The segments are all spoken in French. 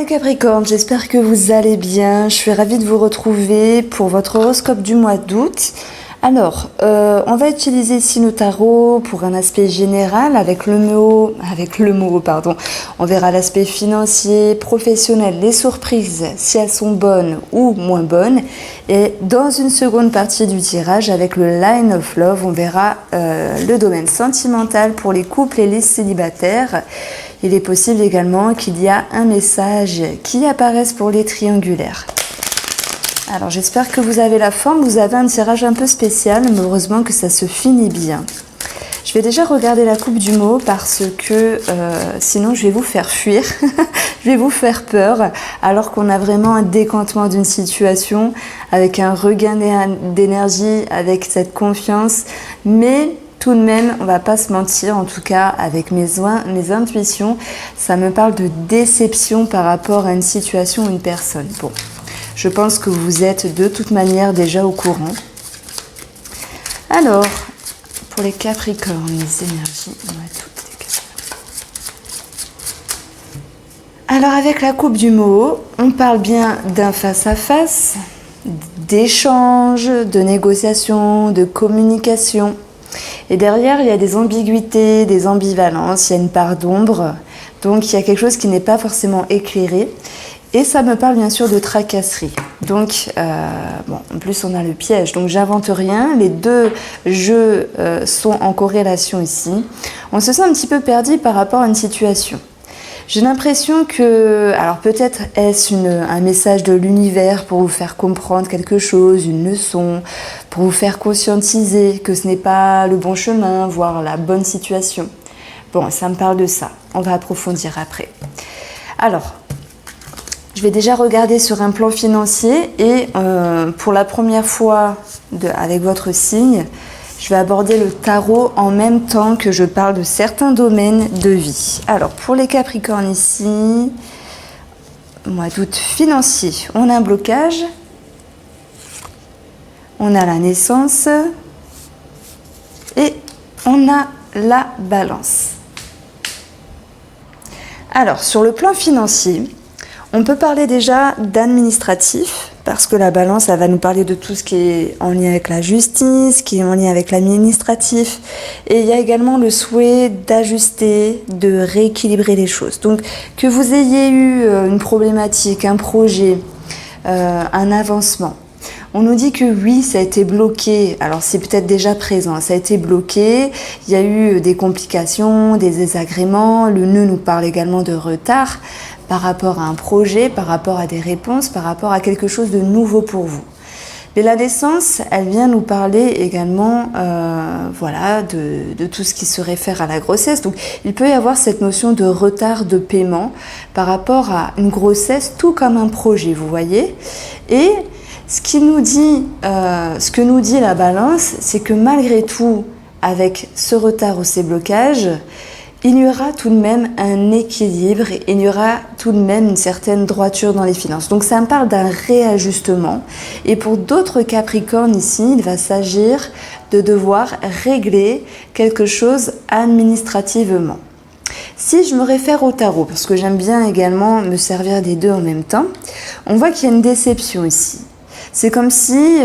Capricorne, j'espère que vous allez bien. Je suis ravie de vous retrouver pour votre horoscope du mois d'août. Alors, on va utiliser ici le tarot pour un aspect général avec le mot, on verra l'aspect financier, professionnel, les surprises, si elles sont bonnes ou moins bonnes. Et dans une seconde partie du tirage, avec le Line of Love, on verra le domaine sentimental pour les couples et les célibataires. Il est possible également qu'il y a un message qui apparaisse pour les triangulaires. Alors j'espère que vous avez la forme, vous avez un tirage un peu spécial, mais heureusement que ça se finit bien. Je vais déjà regarder la coupe du mot parce que sinon je vais vous faire fuir, je vais vous faire peur, alors qu'on a vraiment un décantement d'une situation, avec un regain d'énergie, avec cette confiance, mais tout de même, on va pas se mentir, en tout cas avec mes intuitions, ça me parle de déception par rapport à une situation ou une personne. Bon. Je pense que vous êtes de toute manière déjà au courant. Alors, pour les Capricornes, les énergies, on va toutes les questions. Alors, avec la coupe du mot, on parle bien d'un face-à-face, d'échange, de négociation, de communication. Et derrière, il y a des ambiguïtés, des ambivalences, il y a une part d'ombre. Donc, il y a quelque chose qui n'est pas forcément éclairé. Et ça me parle bien sûr de tracasserie. Donc, en plus on a le piège, donc j'invente rien. Les deux jeux sont en corrélation ici. On se sent un petit peu perdu par rapport à une situation. J'ai l'impression que, alors peut-être est-ce un message de l'univers pour vous faire comprendre quelque chose, une leçon, pour vous faire conscientiser que ce n'est pas le bon chemin, voire la bonne situation. Bon, ça me parle de ça. On va approfondir après. Alors, je vais déjà regarder sur un plan financier et pour la première fois avec votre signe, je vais aborder le tarot en même temps que je parle de certains domaines de vie. Alors pour les Capricornes ici, mois d'août financier, on a un blocage, on a la naissance et on a la balance. Alors sur le plan financier, on peut parler déjà d'administratif, parce que la balance, elle va nous parler de tout ce qui est en lien avec la justice, qui est en lien avec l'administratif. Et il y a également le souhait d'ajuster, de rééquilibrer les choses. Donc, que vous ayez eu une problématique, un projet, un avancement, on nous dit que oui, ça a été bloqué. Alors, c'est peut-être déjà présent. Ça a été bloqué. Il y a eu des complications, des désagréments. Le nœud nous parle également de retard par rapport à un projet, par rapport à des réponses, par rapport à quelque chose de nouveau pour vous. Mais la naissance, elle vient nous parler également de tout ce qui se réfère à la grossesse. Donc, il peut y avoir cette notion de retard de paiement par rapport à une grossesse, tout comme un projet, vous voyez. Et ce que nous dit la balance, c'est que malgré tout, avec ce retard ou ces blocages, il y aura tout de même un équilibre et il y aura tout de même une certaine droiture dans les finances. Donc ça me parle d'un réajustement. Et pour d'autres Capricornes ici, il va s'agir de devoir régler quelque chose administrativement. Si je me réfère au tarot, parce que j'aime bien également me servir des deux en même temps, on voit qu'il y a une déception ici. C'est comme si,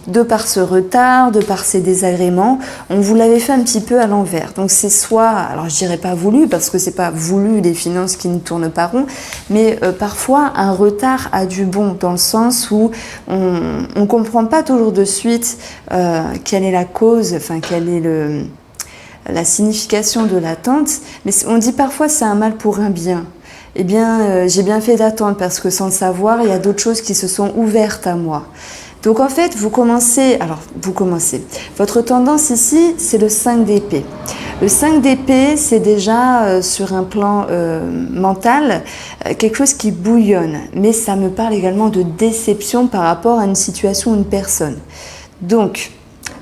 de par ce retard, de par ces désagréments, on vous l'avait fait un petit peu à l'envers. Donc c'est soit, alors je dirais pas voulu, parce que c'est pas voulu des finances qui ne tournent pas rond, mais parfois un retard a du bon, dans le sens où on comprend pas toujours de suite quelle est la cause, enfin quelle est la signification de l'attente, mais on dit parfois c'est un mal pour un bien. Eh bien, j'ai bien fait d'attendre parce que sans le savoir, il y a d'autres choses qui se sont ouvertes à moi. Donc en fait, vous commencez. Votre tendance ici, c'est le 5 d'épée. Le 5 d'épée, c'est déjà sur un plan mental, quelque chose qui bouillonne. Mais ça me parle également de déception par rapport à une situation ou une personne. Donc,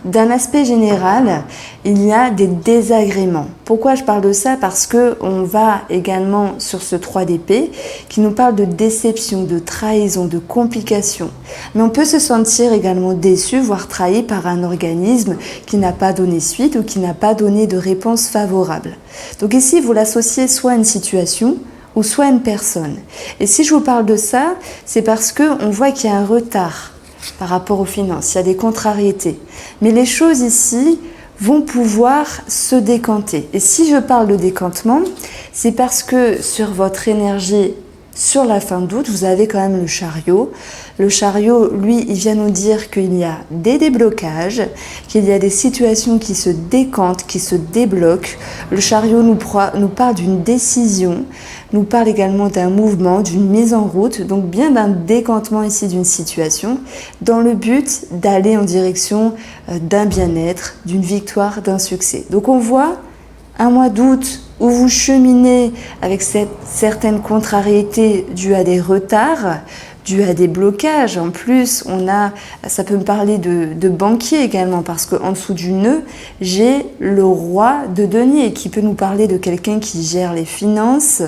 d'un aspect général, il y a des désagréments. Pourquoi je parle de ça? Parce qu'on va également sur ce 3 d'épée qui nous parle de déception, de trahison, de complications. Mais on peut se sentir également déçu, voire trahi par un organisme qui n'a pas donné suite ou qui n'a pas donné de réponse favorable. Donc ici, vous l'associez soit à une situation ou soit une personne. Et si je vous parle de ça, c'est parce qu'on voit qu'il y a un retard par rapport aux finances, il y a des contrariétés. Mais les choses ici vont pouvoir se décanter. Et si je parle de décantement, c'est parce que sur votre énergie, sur la fin d'août, vous avez quand même le chariot. Le chariot, lui, il vient nous dire qu'il y a des déblocages, qu'il y a des situations qui se décantent, qui se débloquent. Le chariot nous parle d'une décision, nous parle également d'un mouvement, d'une mise en route, donc bien d'un décantement ici d'une situation, dans le but d'aller en direction d'un bien-être, d'une victoire, d'un succès. Donc on voit un mois d'août où vous cheminez avec certaines contrariétés dues à des retards, dues à des blocages. En plus, ça peut me parler de banquier également, parce qu'en dessous du nœud, j'ai le roi de denier qui peut nous parler de quelqu'un qui gère les finances.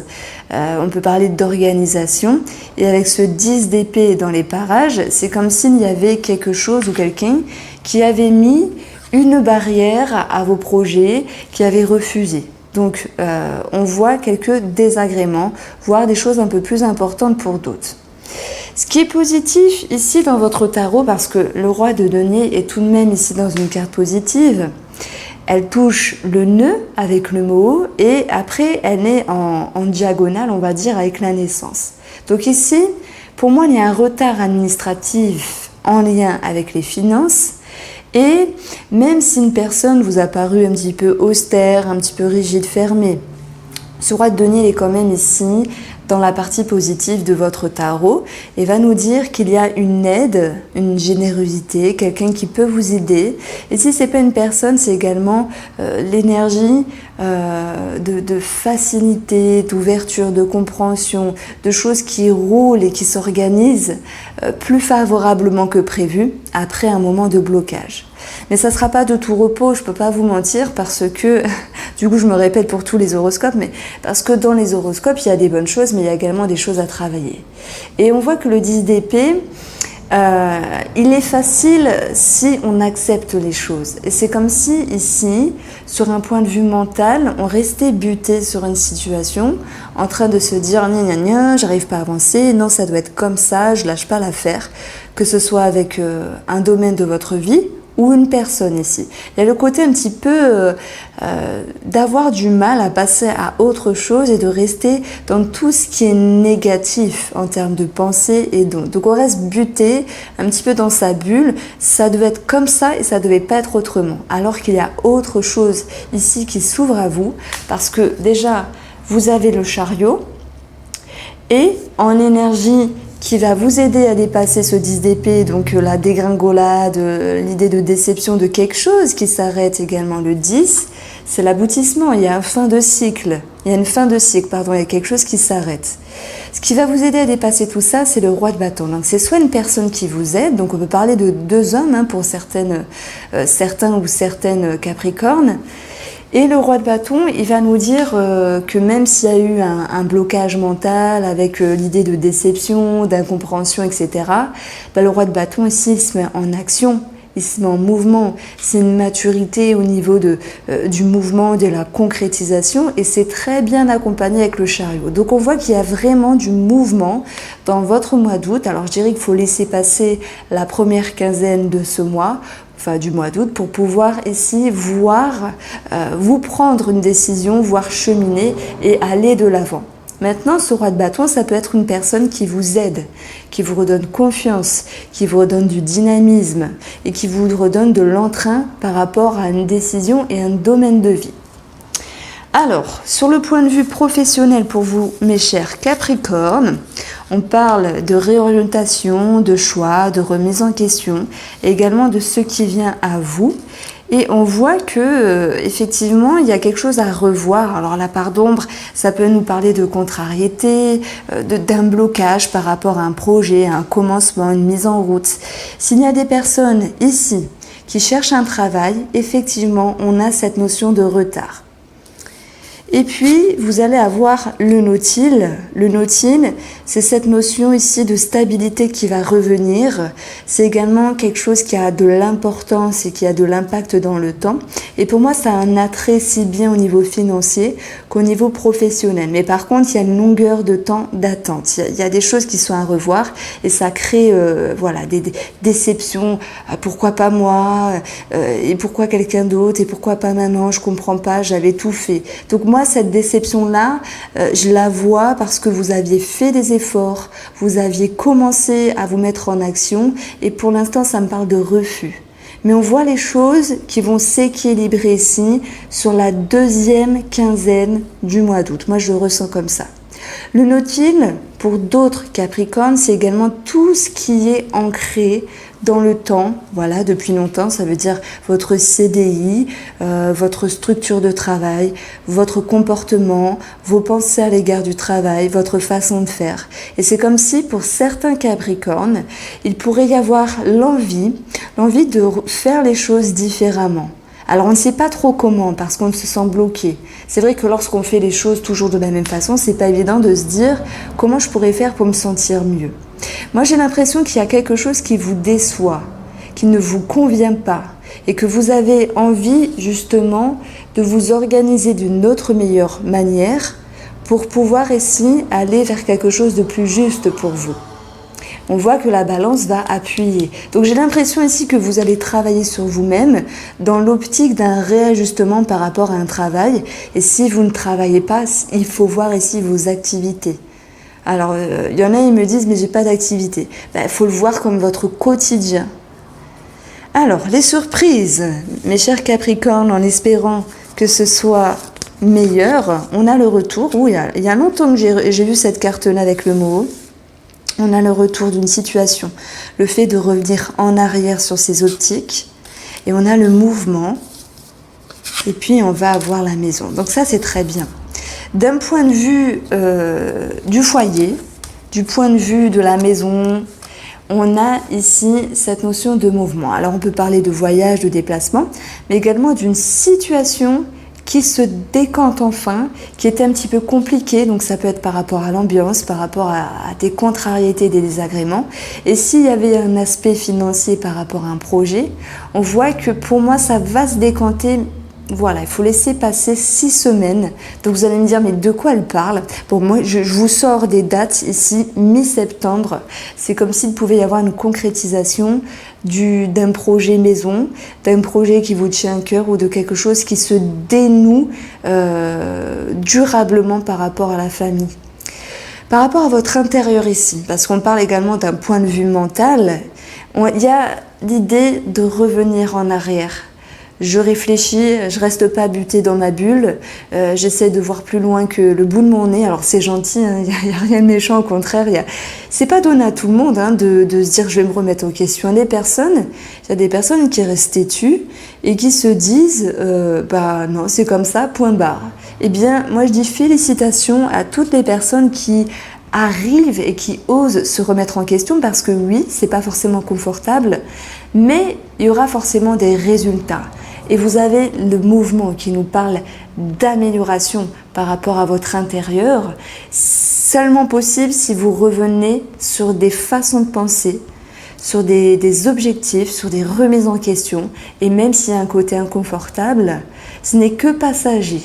On peut parler d'organisation. Et avec ce 10 d'épée dans les parages, c'est comme s'il y avait quelque chose ou quelqu'un qui avait mis une barrière à vos projets, qui avait refusé. Donc, on voit quelques désagréments, voire des choses un peu plus importantes pour d'autres. Ce qui est positif ici dans votre tarot, parce que le roi de denier est tout de même ici dans une carte positive, elle touche le nœud avec le mot et après elle est en diagonale, on va dire, avec la naissance. Donc ici, pour moi, il y a un retard administratif en lien avec les finances. Et même si une personne vous a paru un petit peu austère, un petit peu rigide, fermée, ce roi de denier est quand même ici dans la partie positive de votre tarot et va nous dire qu'il y a une aide, une générosité, quelqu'un qui peut vous aider. Et si ce n'est pas une personne, c'est également l'énergie de facilité, d'ouverture, de compréhension, de choses qui roulent et qui s'organisent plus favorablement que prévu après un moment de blocage. Mais ça ne sera pas de tout repos, je ne peux pas vous mentir, parce que, du coup je me répète pour tous les horoscopes, mais parce que dans les horoscopes, il y a des bonnes choses, mais il y a également des choses à travailler. Et on voit que le 10 d'épée, il est facile si on accepte les choses. Et c'est comme si ici, sur un point de vue mental, on restait buté sur une situation, en train de se dire « gna gna gna, j'arrive pas à avancer, non ça doit être comme ça, je lâche pas l'affaire », que ce soit avec un domaine de votre vie, ou une personne ici. Il y a le côté un petit peu d'avoir du mal à passer à autre chose et de rester dans tout ce qui est négatif en termes de pensée et donc on reste buté un petit peu dans sa bulle. Ça devait être comme ça et ça devait pas être autrement. Alors qu'il y a autre chose ici qui s'ouvre à vous parce que déjà vous avez le chariot et en énergie qui va vous aider à dépasser ce 10 d'épée, donc la dégringolade, l'idée de déception de quelque chose qui s'arrête également. Le 10, c'est l'aboutissement, il y a une fin de cycle, il y a quelque chose qui s'arrête. Ce qui va vous aider à dépasser tout ça, c'est le roi de bâton. Donc c'est soit une personne qui vous aide, donc on peut parler de deux hommes pour certains ou certaines capricornes, et le roi de bâton, il va nous dire que même s'il y a eu un blocage mental avec l'idée de déception, d'incompréhension, etc., le roi de bâton ici, il se met en action, il se met en mouvement. C'est une maturité au niveau du mouvement, de la concrétisation, et c'est très bien accompagné avec le chariot. Donc on voit qu'il y a vraiment du mouvement dans votre mois d'août. Alors je dirais qu'il faut laisser passer la première quinzaine de ce mois, du mois d'août, pour pouvoir ici voir, vous prendre une décision, voir cheminer et aller de l'avant. Maintenant, ce roi de bâton, ça peut être une personne qui vous aide, qui vous redonne confiance, qui vous redonne du dynamisme et qui vous redonne de l'entrain par rapport à une décision et un domaine de vie. Alors, sur le point de vue professionnel pour vous, mes chers Capricornes, on parle de réorientation, de choix, de remise en question, et également de ce qui vient à vous. Et on voit que effectivement, il y a quelque chose à revoir. Alors la part d'ombre, ça peut nous parler de contrariété, d'un blocage par rapport à un projet, à un commencement, une mise en route. S'il y a des personnes ici qui cherchent un travail, effectivement, on a cette notion de retard. Et puis, vous allez avoir le nautile. Le nautile, c'est cette notion ici de stabilité qui va revenir. C'est également quelque chose qui a de l'importance et qui a de l'impact dans le temps. Et pour moi, ça a un attrait si bien au niveau financier qu'au niveau professionnel. Mais par contre, il y a une longueur de temps d'attente. Il y a des choses qui sont à revoir et ça crée des déceptions. Pourquoi pas moi et pourquoi quelqu'un d'autre et pourquoi pas maintenant? Je comprends pas, j'avais tout fait. Donc moi, cette déception-là, je la vois parce que vous aviez fait des efforts, vous aviez commencé à vous mettre en action et pour l'instant, ça me parle de refus. Mais on voit les choses qui vont s'équilibrer ici sur la deuxième quinzaine du mois d'août. Moi, je le ressens comme ça. Le nautile, pour d'autres Capricornes, c'est également tout ce qui est ancré dans le temps, voilà, depuis longtemps, ça veut dire votre CDI, votre structure de travail, votre comportement, vos pensées à l'égard du travail, votre façon de faire. Et c'est comme si pour certains Capricornes, il pourrait y avoir l'envie de faire les choses différemment. Alors on ne sait pas trop comment parce qu'on se sent bloqué. C'est vrai que lorsqu'on fait les choses toujours de la même façon, c'est pas évident de se dire comment je pourrais faire pour me sentir mieux. Moi j'ai l'impression qu'il y a quelque chose qui vous déçoit, qui ne vous convient pas et que vous avez envie justement de vous organiser d'une autre meilleure manière pour pouvoir ici aller vers quelque chose de plus juste pour vous. On voit que la balance va appuyer. Donc j'ai l'impression ici que vous allez travailler sur vous-même dans l'optique d'un réajustement par rapport à un travail. Et si vous ne travaillez pas, il faut voir ici vos activités. Alors, il y en a, ils me disent, mais j'ai pas d'activité. Il faut le voir comme votre quotidien. Alors, les surprises, mes chers Capricornes, en espérant que ce soit meilleur, on a le retour. Il y a longtemps que j'ai vu cette carte-là avec le mot. On a le retour d'une situation, le fait de revenir en arrière sur ses optiques, et on a le mouvement, et puis on va avoir la maison. Donc ça, c'est très bien. D'un point de vue du foyer, du point de vue de la maison, on a ici cette notion de mouvement. Alors on peut parler de voyage, de déplacement, mais également d'une situation qui se décante enfin, qui était un petit peu compliqué, donc ça peut être par rapport à l'ambiance, par rapport à des contrariétés, des désagréments. Et s'il y avait un aspect financier par rapport à un projet, on voit que pour moi ça va se décanter. Voilà, il faut laisser passer 6 semaines. Donc vous allez me dire, mais de quoi elle parle? Pour moi, je vous sors des dates ici, mi-septembre. C'est comme s'il pouvait y avoir une concrétisation d'un projet maison, d'un projet qui vous tient à cœur ou de quelque chose qui se dénoue durablement par rapport à la famille. Par rapport à votre intérieur ici, parce qu'on parle également d'un point de vue mental, il y a l'idée de revenir en arrière. Je réfléchis, je reste pas butée dans ma bulle, j'essaie de voir plus loin que le bout de mon nez. Alors c'est gentil, hein, y a rien de méchant, au contraire, c'est pas donné à tout le monde hein, de se dire je vais me remettre en question. Il y a des personnes qui restent têtues et qui se disent non, c'est comme ça, point barre. Eh bien, moi je dis félicitations à toutes les personnes qui arrivent et qui osent se remettre en question parce que oui, c'est pas forcément confortable, mais il y aura forcément des résultats. Et vous avez le mouvement qui nous parle d'amélioration par rapport à votre intérieur, seulement possible si vous revenez sur des façons de penser, sur des objectifs, sur des remises en question. Et même s'il y a un côté inconfortable, ce n'est que passager.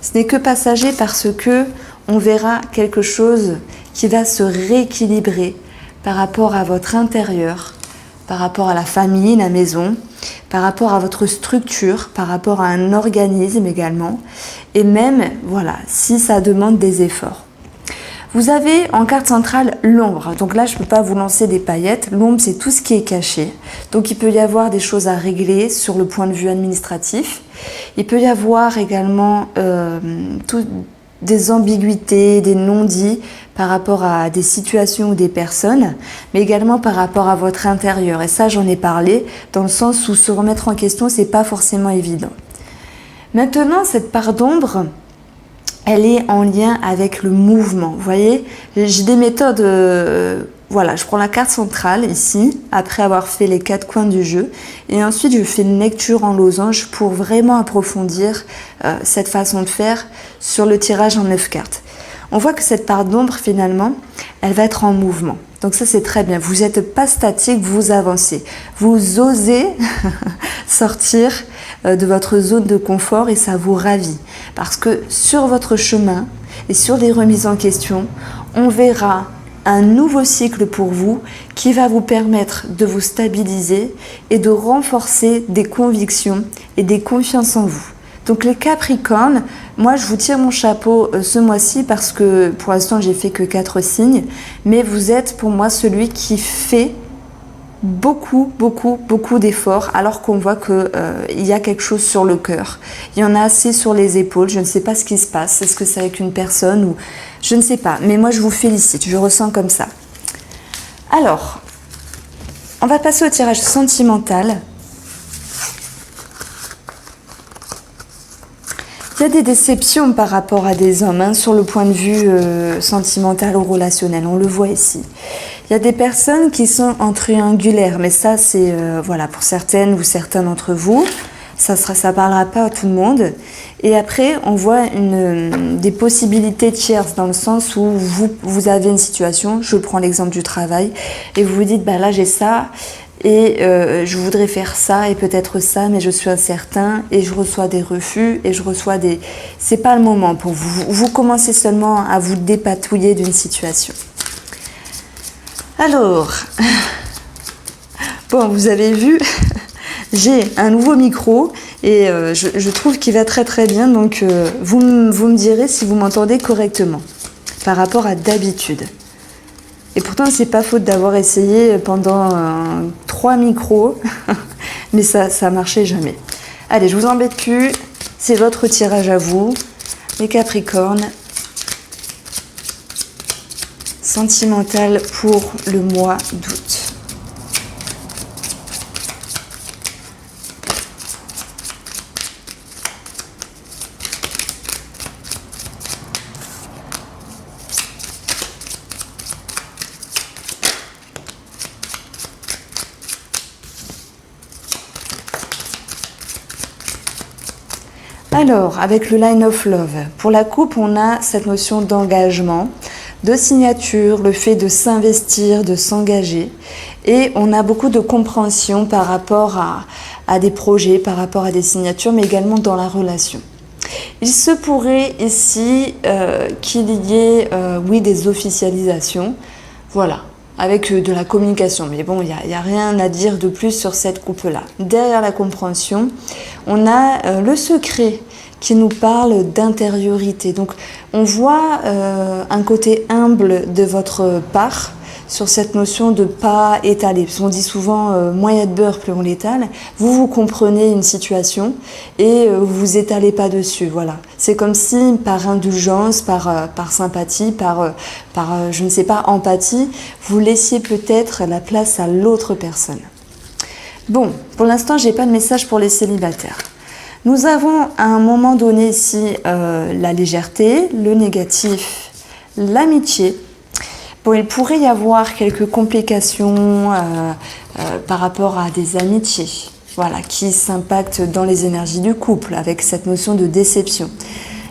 Ce n'est que passager parce que on verra quelque chose qui va se rééquilibrer par rapport à votre intérieur, par rapport à la famille, la maison, par rapport à votre structure, par rapport à un organisme également, et même, voilà, si ça demande des efforts. Vous avez en carte centrale l'ombre, donc là je ne peux pas vous lancer des paillettes, l'ombre c'est tout ce qui est caché, donc il peut y avoir des choses à régler sur le point de vue administratif, il peut y avoir également des ambiguïtés, des non-dits par rapport à des situations ou des personnes, mais également par rapport à votre intérieur. Et ça, j'en ai parlé, dans le sens où se remettre en question, c'est pas forcément évident. Maintenant, cette part d'ombre, elle est en lien avec le mouvement. Vous voyez, j'ai des méthodes voilà, je prends la carte centrale ici, après avoir fait les 4 coins du jeu. Et ensuite, je fais une lecture en losange pour vraiment approfondir cette façon de faire sur le tirage en 9 cartes. On voit que cette part d'ombre, finalement, elle va être en mouvement. Donc ça, c'est très bien. Vous n'êtes pas statique, vous avancez. Vous osez sortir de votre zone de confort et ça vous ravit. Parce que sur votre chemin et sur les remises en question, on verra un nouveau cycle pour vous qui va vous permettre de vous stabiliser et de renforcer des convictions et des confiances en vous. Donc les Capricornes, moi je vous tire mon chapeau ce mois-ci parce que pour l'instant j'ai fait que 4 signes, mais vous êtes pour moi celui qui fait beaucoup d'efforts alors qu'on voit qu'il y a quelque chose sur le cœur. Il y en a assez sur les épaules, je ne sais pas ce qui se passe, est-ce que c'est avec une personne ou je ne sais pas, mais moi je vous félicite, je ressens comme ça. Alors, on va passer au tirage sentimental. Il y a des déceptions par rapport à des hommes, sur le point de vue sentimental ou relationnel, on le voit ici. Il y a des personnes qui sont en triangulaire, mais ça c'est voilà, pour certaines ou certains d'entre vous, ça parlera pas à tout le monde. Et après, on voit des possibilités tierces dans le sens où vous avez une situation, je prends l'exemple du travail, et vous vous dites, bah là j'ai ça, et je voudrais faire ça et peut-être ça, mais je suis incertain et je reçois des refus et je reçois des... C'est pas le moment pour vous. Vous commencez seulement à vous dépatouiller d'une situation. Alors, bon, vous avez vu, j'ai un nouveau micro et je trouve qu'il va très très bien, donc vous me direz si vous m'entendez correctement par rapport à d'habitude. Et pourtant, c'est pas faute d'avoir essayé pendant 3 micros, mais ça marchait jamais. Allez, je vous embête plus, c'est votre tirage à vous, les Capricornes. Sentimental pour le mois d'août. Alors, avec le Line of Love, pour la coupe, on a cette notion d'engagement, de signature, le fait de s'investir, de s'engager. Et on a beaucoup de compréhension par rapport à des projets, par rapport à des signatures, mais également dans la relation. Il se pourrait ici qu'il y ait, oui, des officialisations, voilà, avec de la communication. Mais bon, il n'y a rien à dire de plus sur cette coupe-là. Derrière la compréhension, on a le secret qui nous parle d'intériorité. Donc, on voit un côté humble de votre part sur cette notion de pas étaler. Parce qu'on dit souvent, moins il y a de beurre, plus on l'étale. Vous comprenez une situation et vous étalez pas dessus. Voilà. C'est comme si, par indulgence, par sympathie, par je ne sais pas, empathie, vous laissiez peut-être la place à l'autre personne. Bon, pour l'instant, j'ai pas de message pour les célibataires. Nous avons à un moment donné ici la légèreté, le négatif, l'amitié. Bon, il pourrait y avoir quelques complications par rapport à des amitiés, voilà, qui s'impactent dans les énergies du couple avec cette notion de déception.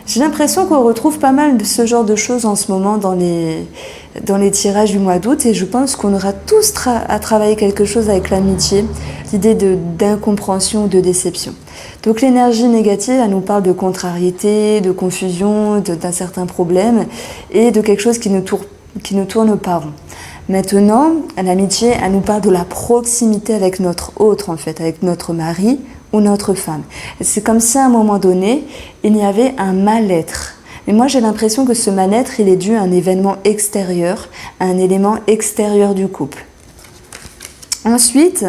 J'ai l'impression qu'on retrouve pas mal de ce genre de choses en ce moment dans les tirages du mois d'août et je pense qu'on aura tous à travailler quelque chose avec l'amitié, l'idée d'incompréhension ou de déception. Donc l'énergie négative, elle nous parle de contrariété, de confusion, d'un certain problème et de quelque chose qui nous tourne pas rond. Maintenant, l'amitié, elle nous parle de la proximité avec notre autre, en fait, avec notre mari ou notre femme. C'est comme si à un moment donné, il y avait un mal-être. Mais moi, j'ai l'impression que ce mal-être, il est dû à un événement extérieur, à un élément extérieur du couple. Ensuite,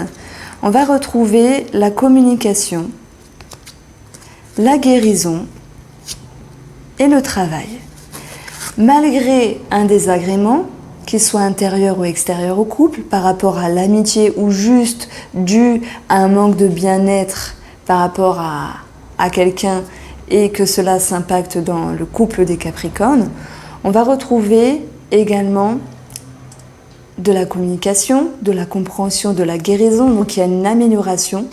on va retrouver la communication, la guérison et le travail. Malgré un désagrément, qu'il soit intérieur ou extérieur au couple, par rapport à l'amitié ou juste dû à un manque de bien-être par rapport à quelqu'un et que cela s'impacte dans le couple des Capricornes, on va retrouver également de la communication, de la compréhension, de la guérison. Donc il y a une amélioration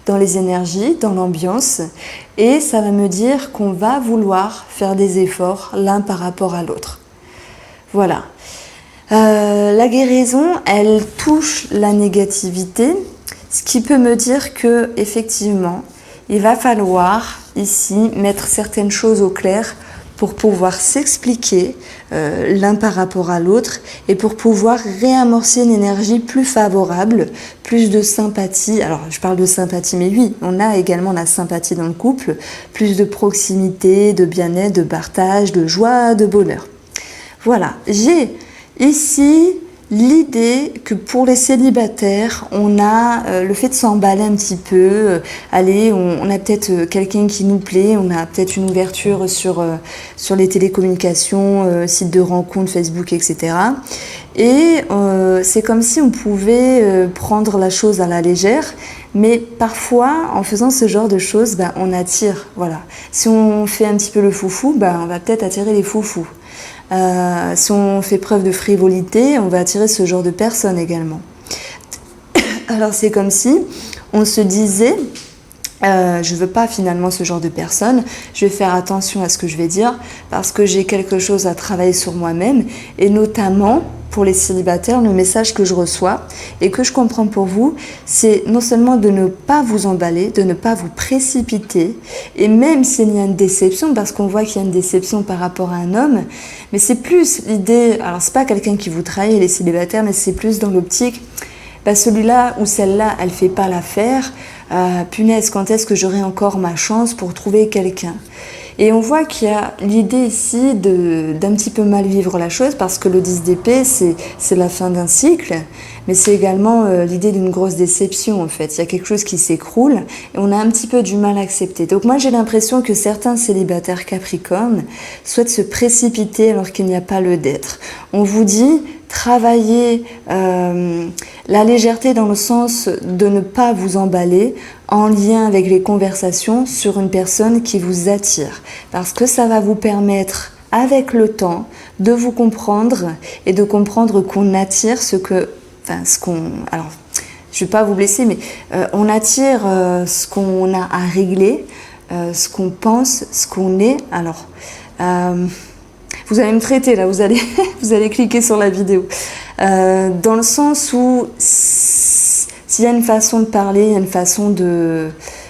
dans les énergies, dans l'ambiance. Et ça va me dire qu'on va vouloir faire des efforts l'un par rapport à l'autre. Voilà. La guérison, elle touche la négativité, ce qui peut me dire que effectivement, il va falloir ici mettre certaines choses au clair pour pouvoir s'expliquer l'un par rapport à l'autre et pour pouvoir réamorcer une énergie plus favorable, plus de sympathie. Alors je parle de sympathie, mais oui, on a également la sympathie dans le couple, plus de proximité, de bien-être, de partage, de joie, de bonheur. Voilà, j'ai ici l'idée que pour les célibataires, on a le fait de s'emballer un petit peu, allez, on a peut-être quelqu'un qui nous plaît, on a peut-être une ouverture sur les télécommunications, sites de rencontres, Facebook, etc. Et c'est comme si on pouvait prendre la chose à la légère, mais parfois, en faisant ce genre de choses, on attire, voilà. Si on fait un petit peu le foufou, on va peut-être attirer les foufous. Si on fait preuve de frivolité, on va attirer ce genre de personnes également. Alors c'est comme si on se disait, je veux pas finalement ce genre de personnes, je vais faire attention à ce que je vais dire parce que j'ai quelque chose à travailler sur moi-même et notamment pour les célibataires, le message que je reçois et que je comprends pour vous, c'est non seulement de ne pas vous emballer, de ne pas vous précipiter, et même s'il y a une déception, parce qu'on voit qu'il y a une déception par rapport à un homme, mais c'est plus l'idée, alors c'est pas quelqu'un qui vous trahit, les célibataires, mais c'est plus dans l'optique, celui-là ou celle-là, elle fait pas l'affaire, punaise, quand est-ce que j'aurai encore ma chance pour trouver quelqu'un ? Et on voit qu'il y a l'idée ici d'un petit peu mal vivre la chose parce que le 10 d'épée, c'est la fin d'un cycle, mais c'est également l'idée d'une grosse déception en fait. Il y a quelque chose qui s'écroule et on a un petit peu du mal à accepter. Donc moi j'ai l'impression que certains célibataires capricornes souhaitent se précipiter alors qu'il n'y a pas le d'être. On vous dit travailler la légèreté dans le sens de ne pas vous emballer en lien avec les conversations sur une personne qui vous attire. Parce que ça va vous permettre, avec le temps, de vous comprendre et de comprendre qu'on attire alors, je ne vais pas vous blesser, mais on attire ce qu'on a à régler, ce qu'on pense, ce qu'on est. Alors, vous allez me traiter là, vous allez cliquer sur la vidéo. Dans le sens où s'il y a une façon de parler, il y a une façon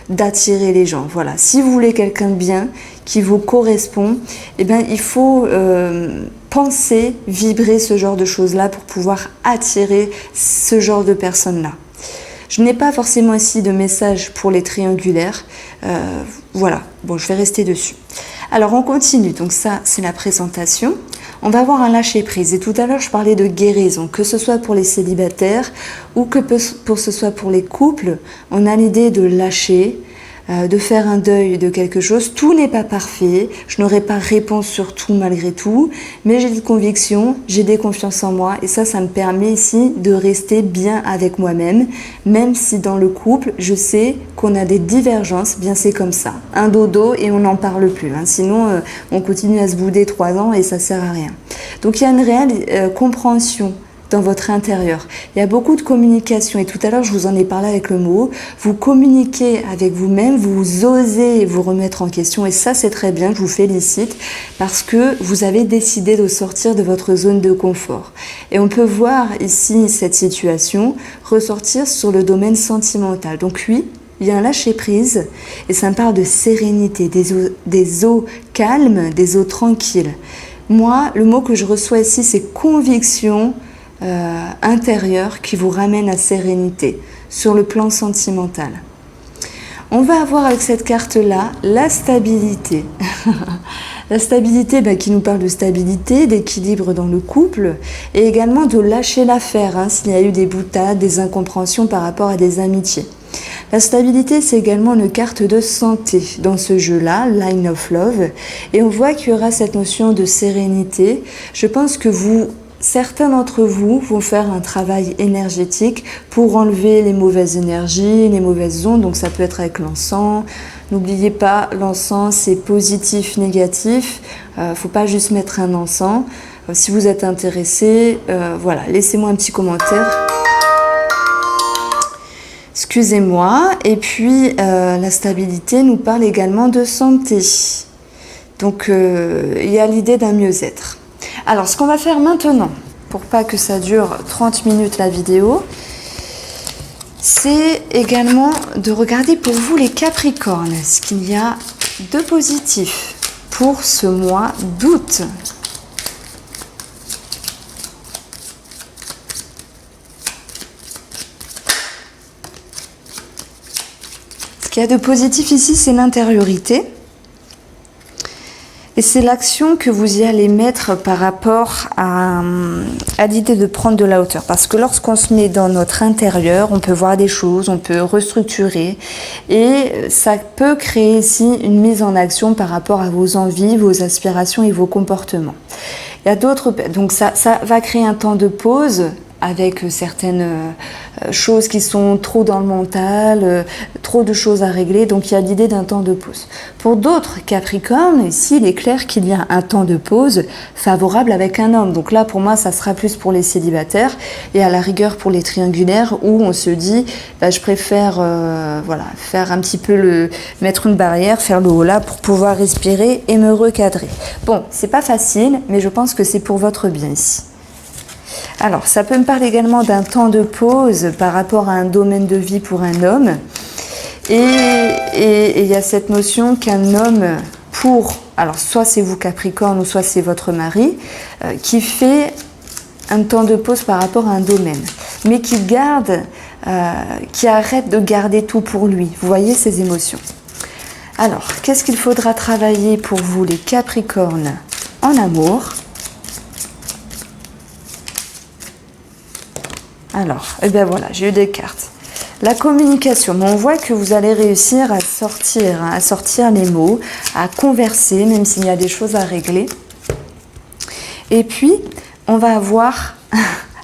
d'attirer les gens. Voilà. Si vous voulez quelqu'un de bien, qui vous correspond, il faut penser, vibrer ce genre de choses-là pour pouvoir attirer ce genre de personnes-là. Je n'ai pas forcément ici de message pour les triangulaires. Voilà, bon, je vais rester dessus. Alors, on continue. Donc ça, c'est la présentation. On va avoir un lâcher-prise. Et tout à l'heure, je parlais de guérison, que ce soit pour les célibataires ou que ce soit pour les couples. On a l'idée de lâcher, de faire un deuil de quelque chose. Tout n'est pas parfait. Je n'aurai pas réponse sur tout malgré tout. Mais j'ai des convictions, j'ai des confiances en moi. Et ça me permet ici de rester bien avec moi-même. Même si dans le couple, je sais qu'on a des divergences, bien c'est comme ça. Un dodo et on n'en parle plus. Sinon, on continue à se bouder 3 ans et ça sert à rien. Donc il y a une réelle compréhension dans votre intérieur. Il y a beaucoup de communication et tout à l'heure je vous en ai parlé avec le mot. Vous communiquez avec vous-même, vous osez vous remettre en question et ça c'est très bien, je vous félicite parce que vous avez décidé de sortir de votre zone de confort. Et on peut voir ici cette situation ressortir sur le domaine sentimental. Donc oui, il y a un lâcher-prise et ça me parle de sérénité, des eaux calmes, des eaux tranquilles. Moi, le mot que je reçois ici, c'est conviction intérieure qui vous ramène à sérénité sur le plan sentimental. On va avoir avec cette carte-là la stabilité. La stabilité qui nous parle de stabilité, d'équilibre dans le couple et également de lâcher l'affaire s'il y a eu des boutades, des incompréhensions par rapport à des amitiés. La stabilité, c'est également une carte de santé dans ce jeu-là, Line of Love. Et on voit qu'il y aura cette notion de sérénité. Je pense que certains d'entre vous vont faire un travail énergétique pour enlever les mauvaises énergies, les mauvaises ondes. Donc ça peut être avec l'encens. N'oubliez pas, l'encens, c'est positif, négatif. Faut pas juste mettre un encens. Si vous êtes intéressé, voilà, laissez-moi un petit commentaire. Excusez-moi. Et puis, la stabilité nous parle également de santé. Donc, il y a l'idée d'un mieux-être. Alors, ce qu'on va faire maintenant, pour pas que ça dure 30 minutes la vidéo, c'est également de regarder pour vous les Capricornes, ce qu'il y a de positif pour ce mois d'août. Ce qu'il y a de positif ici, c'est l'intériorité. Et c'est l'action que vous y allez mettre par rapport à l'idée de prendre de la hauteur. Parce que lorsqu'on se met dans notre intérieur, on peut voir des choses, on peut restructurer. Et ça peut créer ici une mise en action par rapport à vos envies, vos aspirations et vos comportements. Il y a d'autres... Donc ça va créer un temps de pause avec certaines choses qui sont trop dans le mental, trop de choses à régler, donc il y a l'idée d'un temps de pause. Pour d'autres Capricornes, ici il est clair qu'il y a un temps de pause favorable avec un homme, donc là pour moi ça sera plus pour les célibataires et à la rigueur pour les triangulaires où on se dit je préfère voilà, faire un petit peu mettre une barrière, faire le haut là pour pouvoir respirer et me recadrer. Bon, c'est pas facile, mais je pense que c'est pour votre bien ici. Alors, ça peut me parler également d'un temps de pause par rapport à un domaine de vie pour un homme. Et il y a cette notion qu'un homme alors soit c'est vous Capricorne ou soit c'est votre mari, qui fait un temps de pause par rapport à un domaine, mais qui arrête de garder tout pour lui. Vous voyez ces émotions. Alors, qu'est-ce qu'il faudra travailler pour vous les Capricornes en amour ? Alors, et bien voilà, j'ai eu des cartes. La communication, mais on voit que vous allez réussir à sortir les mots, à converser, même s'il y a des choses à régler. Et puis, on va avoir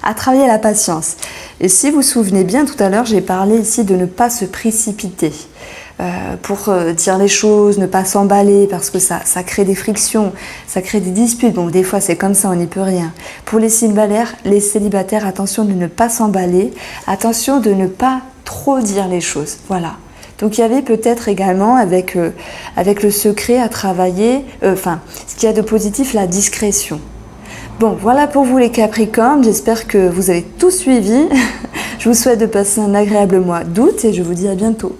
à travailler la patience. Et si vous vous souvenez bien, tout à l'heure, j'ai parlé ici de ne pas se précipiter. Pour dire les choses, ne pas s'emballer parce que ça crée des frictions, ça crée des disputes. Bon, des fois c'est comme ça, on n'y peut rien. Pour les célibataires, attention de ne pas s'emballer, attention de ne pas trop dire les choses. Voilà. Donc il y avait peut-être également avec le secret à travailler, ce qu'il y a de positif, la discrétion. Bon, voilà pour vous les Capricornes, j'espère que vous avez tout suivi. Je vous souhaite de passer un agréable mois d'août et je vous dis à bientôt.